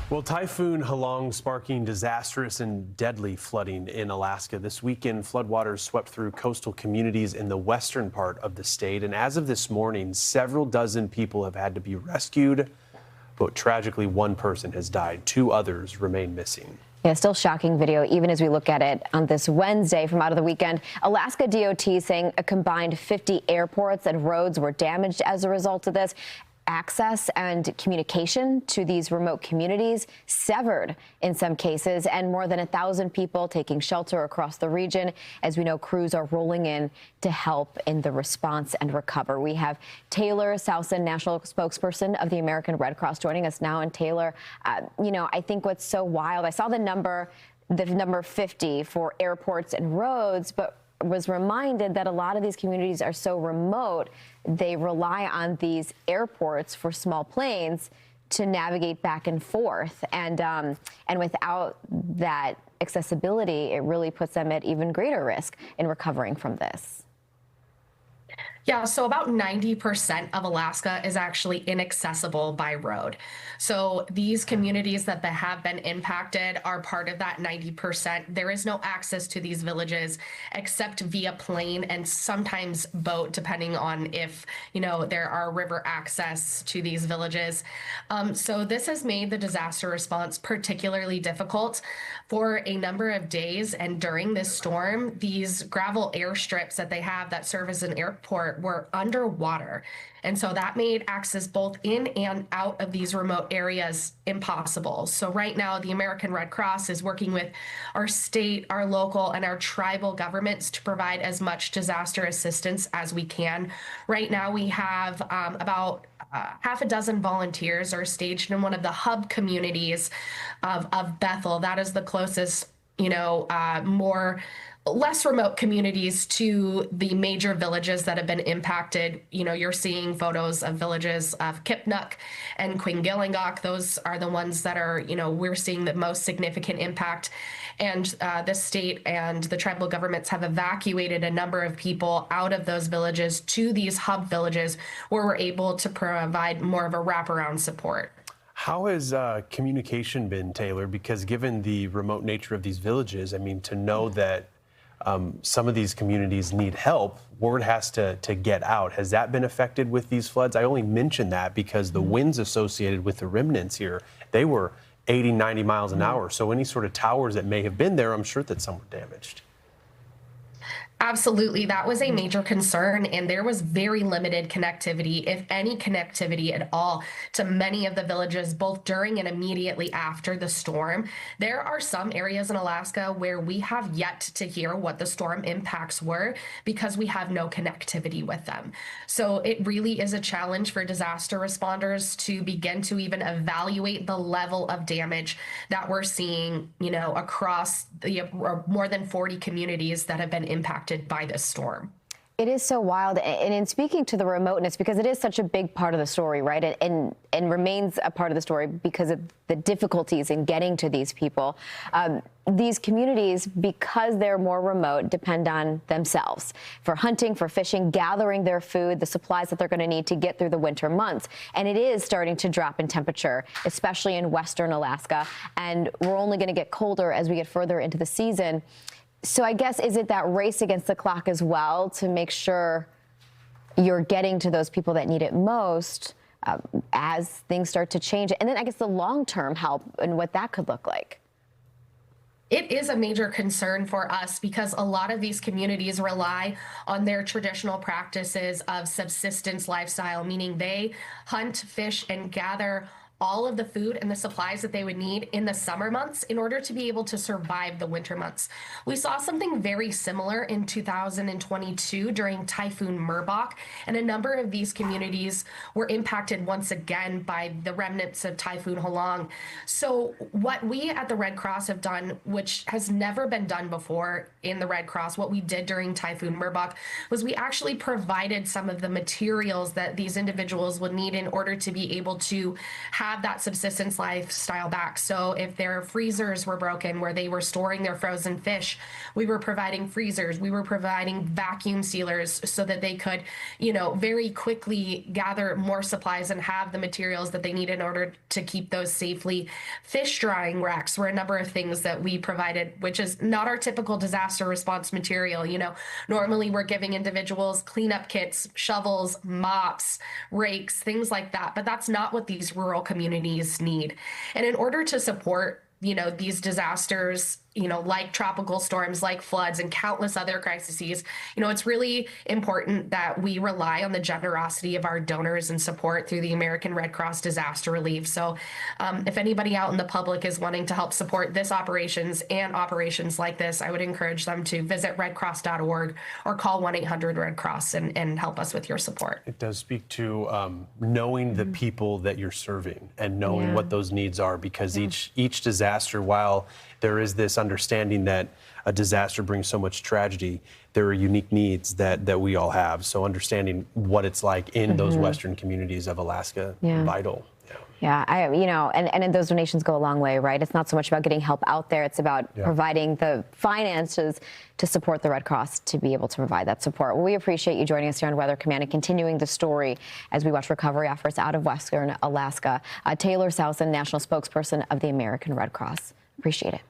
Well, Typhoon Halong sparking disastrous and deadly flooding in Alaska. This weekend, floodwaters swept through coastal communities in the western part of the state. And as of this morning, several dozen people have had to be rescued. But tragically, one person has died. Two others remain missing. Yeah, still shocking video, even as we look at it on this Wednesday from out of the weekend. Alaska DOT saying a combined 50 airports and roads were damaged as a result of this. Access and communication to these remote communities severed in some cases, and more than 1,000 people taking shelter across the region. As we know, crews are rolling in to help in the response and recover. We have Taylor Souson, national spokesperson of the American Red Cross, joining us now. And Taylor, I think what's so wild, I saw the number 50 for airports and roads, but was reminded that a lot of these communities are so remote, they rely on these airports for small planes to navigate back and forth. And without that accessibility, it really puts them at even greater risk in recovering from this. Yeah, so about 90% of Alaska is actually inaccessible by road. So these communities that have been impacted are part of that 90%. There is no access to these villages except via plane and sometimes boat, depending on if, there are river access to these villages. So this has made the disaster response particularly difficult for a number of days. And during this storm, these gravel airstrips that they have that serve as an airport were underwater. And so that made access both in and out of these remote areas impossible. So right now, the American Red Cross is working with our state, our local, and our tribal governments to provide as much disaster assistance as we can. Right now, we have about half a dozen volunteers are staged in one of the hub communities of Bethel. That is the closest, less remote communities to the major villages that have been impacted. You're seeing photos of villages of Kipnuk and Quingilingok. Those are the ones that are, we're seeing the most significant impact. And the state and the tribal governments have evacuated a number of people out of those villages to these hub villages where we're able to provide more of a wraparound support. How has communication been, Taylor? Because given the remote nature of these villages, to know that some of these communities need help, word has to get out. Has that been affected with these floods? I only mention that because the winds associated with the remnants here, they were 80, 90 miles an hour. So any sort of towers that may have been there, I'm sure that some were damaged. Absolutely. That was a major concern, and there was very limited connectivity, if any connectivity at all, to many of the villages, both during and immediately after the storm. There are some areas in Alaska where we have yet to hear what the storm impacts were because we have no connectivity with them. So it really is a challenge for disaster responders to begin to even evaluate the level of damage that we're seeing, across the more than 40 communities that have been impacted by this storm. It is so wild. And in speaking to the remoteness, because it is such a big part of the story, right? And remains a part of the story because of the difficulties in getting to these people. These communities, because they're more remote, depend on themselves for hunting, for fishing, gathering their food, the supplies that they're going to need to get through the winter months. And it is starting to drop in temperature, especially in western Alaska. And we're only going to get colder as we get further into the season. So I guess, is it that race against the clock as well to make sure you're getting to those people that need it most as things start to change? And then I guess the long-term help and what that could look like. It is a major concern for us because a lot of these communities rely on their traditional practices of subsistence lifestyle, meaning they hunt, fish, and gather all of the food and the supplies that they would need in the summer months in order to be able to survive the winter months. We saw something very similar in 2022 during Typhoon Merbok, and a number of these communities were impacted once again by the remnants of Typhoon Halong. So what we at the Red Cross have done, which has never been done before in the Red Cross, what we did during Typhoon Merbok was we actually provided some of the materials that these individuals would need in order to be able to have have that subsistence lifestyle back. So if their freezers were broken where they were storing their frozen fish, we were providing freezers, we were providing vacuum sealers so that they could, very quickly gather more supplies and have the materials that they need in order to keep those safely. Fish drying racks were a number of things that we provided, which is not our typical disaster response material. Normally we're giving individuals cleanup kits, shovels, mops, rakes, things like that, but that's not what these rural communities need. And in order to support these disasters, like tropical storms, like floods, and countless other crises, it's really important that we rely on the generosity of our donors and support through the American Red Cross Disaster Relief. So if anybody out in the public is wanting to help support this operations and operations like this, I would encourage them to visit redcross.org or call 1-800-RED-CROSS and help us with your support. It does speak to knowing the people that you're serving and knowing what those needs are, because each disaster, while there is this understanding that a disaster brings so much tragedy, there are unique needs that we all have. So understanding what it's like in those Western communities of Alaska, vital. Yeah, and those donations go a long way, right? It's not so much about getting help out there. It's about providing the finances to support the Red Cross to be able to provide that support. Well, we appreciate you joining us here on Weather Command and continuing the story as we watch recovery efforts out of Western Alaska. Taylor Southon, National Spokesperson of the American Red Cross. Appreciate it.